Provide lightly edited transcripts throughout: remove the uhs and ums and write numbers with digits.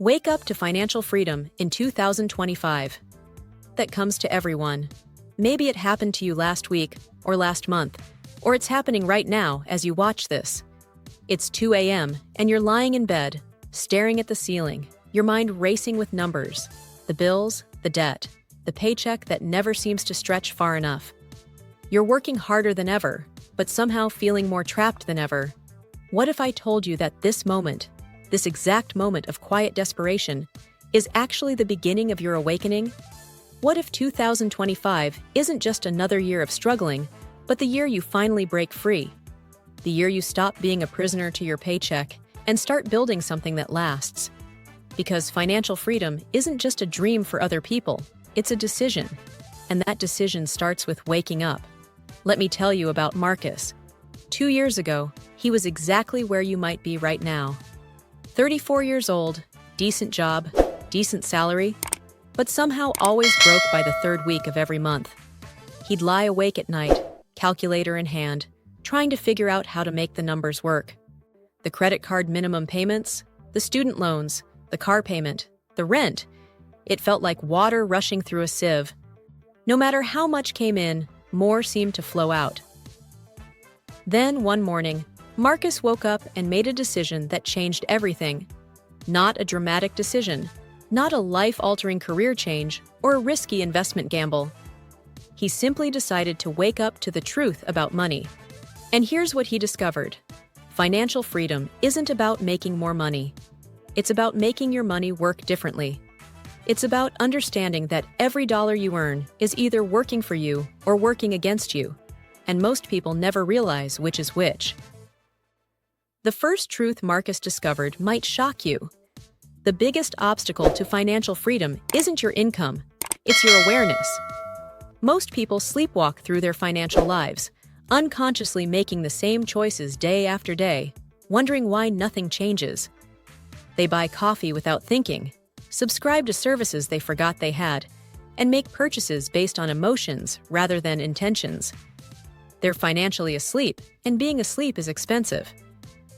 Wake up to financial freedom in 2025. That comes to everyone. Maybe it happened to you last week or last month, or it's happening right now as you watch this. It's 2 a.m. and you're lying in bed, staring at the ceiling, your mind racing with numbers, the bills, the debt, the paycheck that never seems to stretch far enough. You're working harder than ever, but somehow feeling more trapped than ever. What if I told you that this moment, this exact moment of quiet desperation, is actually the beginning of your awakening? What if 2025 isn't just another year of struggling, but the year you finally break free? The year you stop being a prisoner to your paycheck and start building something that lasts. Because financial freedom isn't just a dream for other people, it's a decision. And that decision starts with waking up. Let me tell you about Marcus. 2 years ago, he was exactly where you might be right now. 34 years old, decent job, decent salary, but somehow always broke by the third week of every month. He'd lie awake at night, calculator in hand, trying to figure out how to make the numbers work. The credit card minimum payments, the student loans, the car payment, the rent. It felt like water rushing through a sieve. No matter how much came in, more seemed to flow out. Then, one morning, Marcus woke up and made a decision that changed everything. Not a dramatic decision, not a life-altering career change or a risky investment gamble. He simply decided to wake up to the truth about money. And here's what he discovered. Financial freedom isn't about making more money. It's about making your money work differently. It's about understanding that every dollar you earn is either working for you or working against you. And most people never realize which is which. The first truth Marcus discovered might shock you. The biggest obstacle to financial freedom isn't your income, it's your awareness. Most people sleepwalk through their financial lives, unconsciously making the same choices day after day, wondering why nothing changes. They buy coffee without thinking, subscribe to services they forgot they had, and make purchases based on emotions rather than intentions. They're financially asleep, and being asleep is expensive.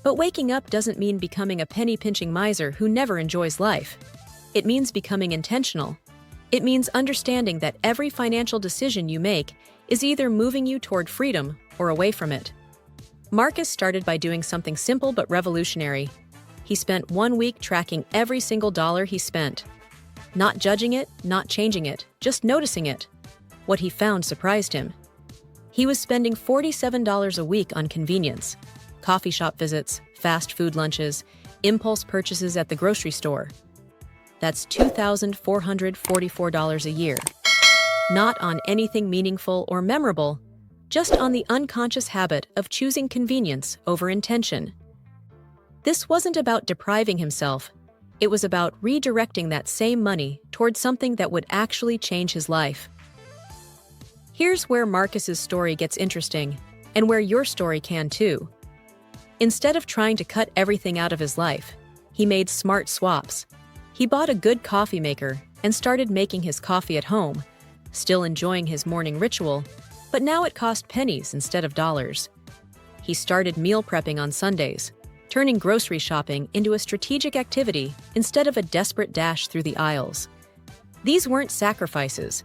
But waking up doesn't mean becoming a penny-pinching miser who never enjoys life. It means becoming intentional. It means understanding that every financial decision you make is either moving you toward freedom or away from it. Marcus started by doing something simple but revolutionary. He spent 1 week tracking every single dollar he spent. Not judging it, not changing it, just noticing it. What he found surprised him. He was spending $47 a week on convenience. Coffee shop visits, fast food lunches, impulse purchases at the grocery store. That's $2,444 a year. Not on anything meaningful or memorable, just on the unconscious habit of choosing convenience over intention. This wasn't about depriving himself. It was about redirecting that same money toward something that would actually change his life. Here's where Marcus's story gets interesting, and where your story can too. Instead of trying to cut everything out of his life, he made smart swaps. He bought a good coffee maker and started making his coffee at home, still enjoying his morning ritual, but now it cost pennies instead of dollars. He started meal prepping on Sundays, turning grocery shopping into a strategic activity instead of a desperate dash through the aisles. These weren't sacrifices.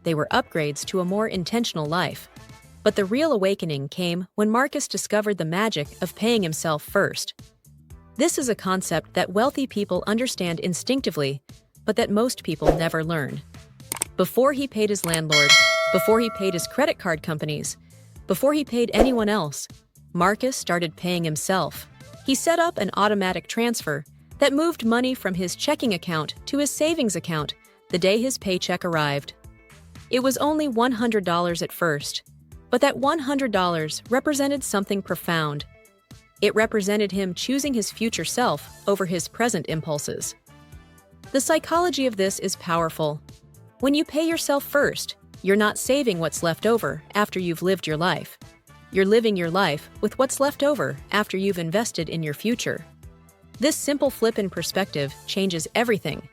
They were upgrades to a more intentional life. But the real awakening came when Marcus discovered the magic of paying himself first. This is a concept that wealthy people understand instinctively, but that most people never learn. Before he paid his landlord, before he paid his credit card companies, before he paid anyone else, Marcus started paying himself. He set up an automatic transfer that moved money from his checking account to his savings account the day his paycheck arrived. It was only $100 at first. But that $100 represented something profound. It represented him choosing his future self over his present impulses. The psychology of this is powerful. When you pay yourself first, you're not saving what's left over after you've lived your life. You're living your life with what's left over after you've invested in your future. This simple flip in perspective changes everything.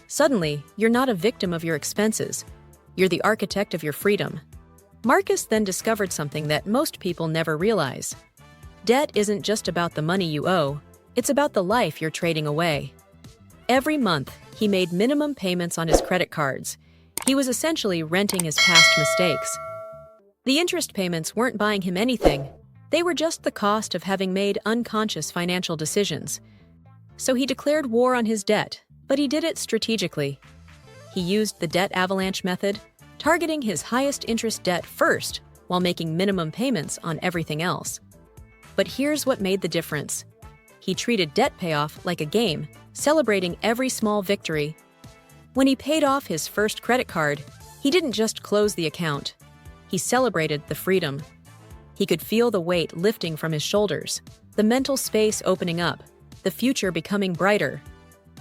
Suddenly, you're not a victim of your expenses. You're the architect of your freedom. Marcus then discovered something that most people never realize. Debt isn't just about the money you owe, it's about the life you're trading away. Every month, he made minimum payments on his credit cards. He was essentially renting his past mistakes. The interest payments weren't buying him anything. They were just the cost of having made unconscious financial decisions. So he declared war on his debt, but he did it strategically. He used the debt avalanche method, targeting his highest interest debt first while making minimum payments on everything else. But here's what made the difference. He treated debt payoff like a game, celebrating every small victory. When he paid off his first credit card, he didn't just close the account. He celebrated the freedom. He could feel the weight lifting from his shoulders, the mental space opening up, the future becoming brighter.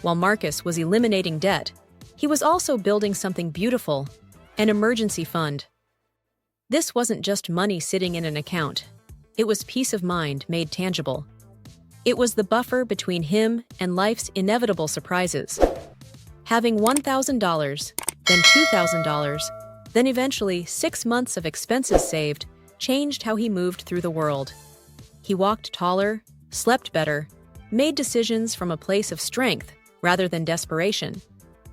While Marcus was eliminating debt, he was also building something beautiful, an emergency fund. This wasn't just money sitting in an account. It was peace of mind made tangible. It was the buffer between him and life's inevitable surprises. Having $1,000, then $2,000, then eventually 6 months of expenses saved changed how he moved through the world. He walked taller, slept better, made decisions from a place of strength rather than desperation.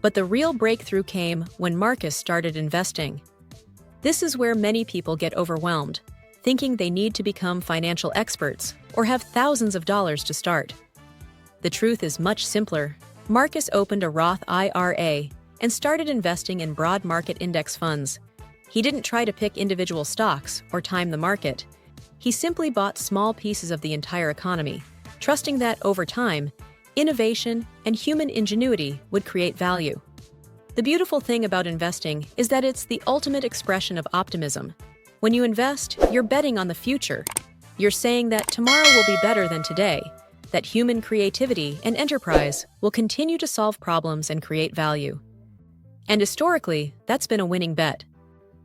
But the real breakthrough came when Marcus started investing. This is where many people get overwhelmed, thinking they need to become financial experts or have thousands of dollars to start. The truth is much simpler. Marcus opened a Roth IRA and started investing in broad market index funds. He didn't try to pick individual stocks or time the market. He simply bought small pieces of the entire economy, trusting that over time, innovation and human ingenuity would create value. The beautiful thing about investing is that it's the ultimate expression of optimism. When you invest, you're betting on the future. You're saying that tomorrow will be better than today, that human creativity and enterprise will continue to solve problems and create value. And historically, that's been a winning bet.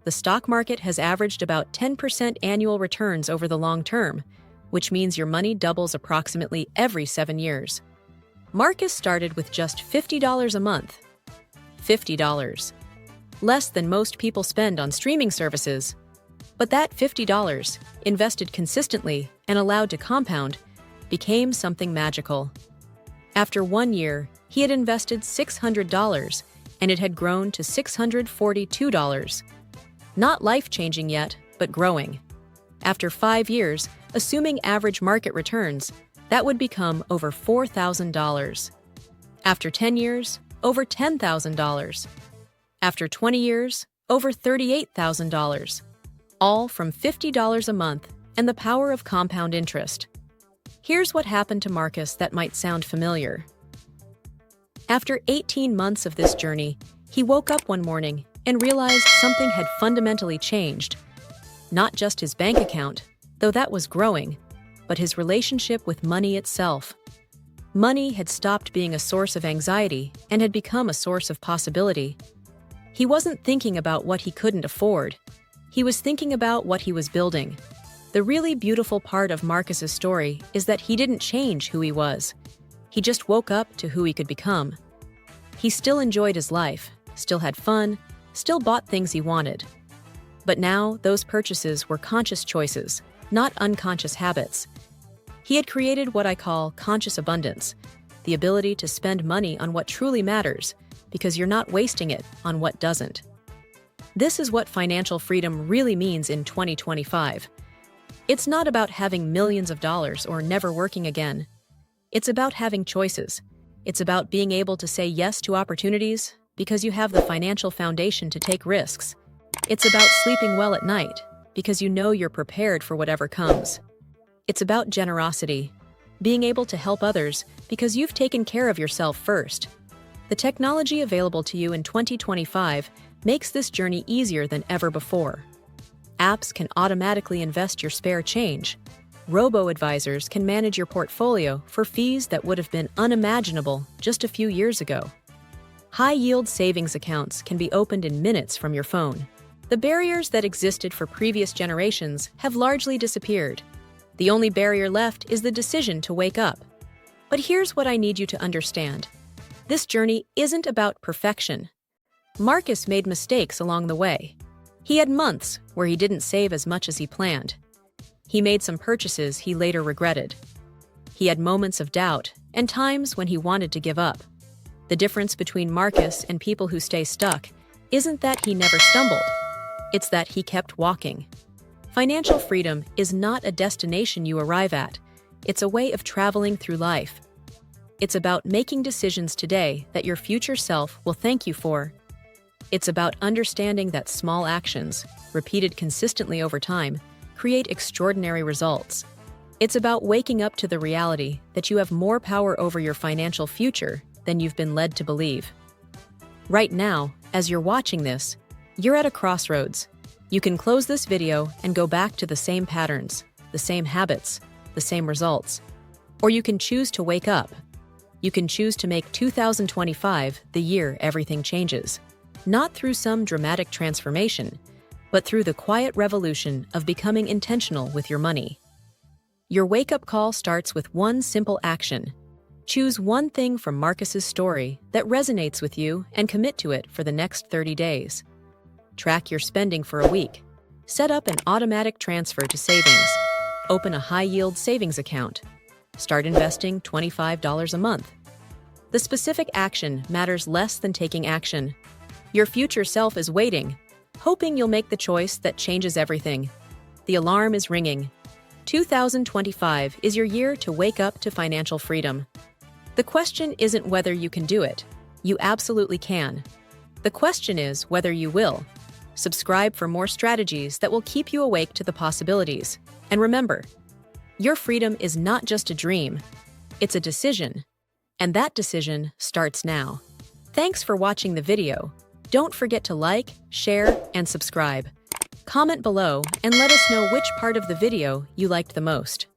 The stock market has averaged about 10% annual returns over the long term, which means your money doubles approximately every 7 years. Marcus started with just $50 a month. $50. Less than most people spend on streaming services. But that $50, invested consistently and allowed to compound, became something magical. After 1 year, he had invested $600, and it had grown to $642. Not life-changing yet, but growing. After 5 years, assuming average market returns, that would become over $4,000. After 10 years, over $10,000. After 20 years, over $38,000. All from $50 a month and the power of compound interest. Here's what happened to Marcus that might sound familiar. After 18 months of this journey, he woke up one morning and realized something had fundamentally changed. Not just his bank account, though that was growing, but his relationship with money itself. Money had stopped being a source of anxiety and had become a source of possibility. He wasn't thinking about what he couldn't afford. He was thinking about what he was building. The really beautiful part of Marcus's story is that he didn't change who he was. He just woke up to who he could become. He still enjoyed his life, still had fun, still bought things he wanted. But now, those purchases were conscious choices, not unconscious habits. He had created what I call conscious abundance, the ability to spend money on what truly matters, because you're not wasting it on what doesn't. This is what financial freedom really means in 2025. It's not about having millions of dollars or never working again. It's about having choices. It's about being able to say yes to opportunities because you have the financial foundation to take risks. It's about sleeping well at night because you know you're prepared for whatever comes. It's about generosity, being able to help others because you've taken care of yourself first. The technology available to you in 2025 makes this journey easier than ever before. Apps can automatically invest your spare change. Robo-advisors can manage your portfolio for fees that would have been unimaginable just a few years ago. High-yield savings accounts can be opened in minutes from your phone. The barriers that existed for previous generations have largely disappeared. The only barrier left is the decision to wake up. But here's what I need you to understand. This journey isn't about perfection. Marcus made mistakes along the way. He had months where he didn't save as much as he planned. He made some purchases he later regretted. He had moments of doubt and times when he wanted to give up. The difference between Marcus and people who stay stuck isn't that he never stumbled, it's that he kept walking. Financial freedom is not a destination you arrive at, it's a way of traveling through life. It's about making decisions today that your future self will thank you for. It's about understanding that small actions, repeated consistently over time, create extraordinary results. It's about waking up to the reality that you have more power over your financial future than you've been led to believe. Right now, as you're watching this, you're at a crossroads. You can close this video and go back to the same patterns, the same habits, the same results. Or you can choose to wake up. You can choose to make 2025 the year everything changes. Not through some dramatic transformation, but through the quiet revolution of becoming intentional with your money. Your wake-up call starts with one simple action. Choose one thing from Marcus's story that resonates with you and commit to it for the next 30 days. Track your spending for a week. Set up an automatic transfer to savings. Open a high-yield savings account. Start investing $25 a month. The specific action matters less than taking action. Your future self is waiting, hoping you'll make the choice that changes everything. The alarm is ringing. 2025 is your year to wake up to financial freedom. The question isn't whether you can do it. You absolutely can. The question is whether you will. Subscribe for more strategies that will keep you awake to the possibilities. And remember, your freedom is not just a dream, it's a decision. And that decision starts now. Thanks for watching the video. Don't forget to like, share, and subscribe. Comment below and let us know which part of the video you liked the most.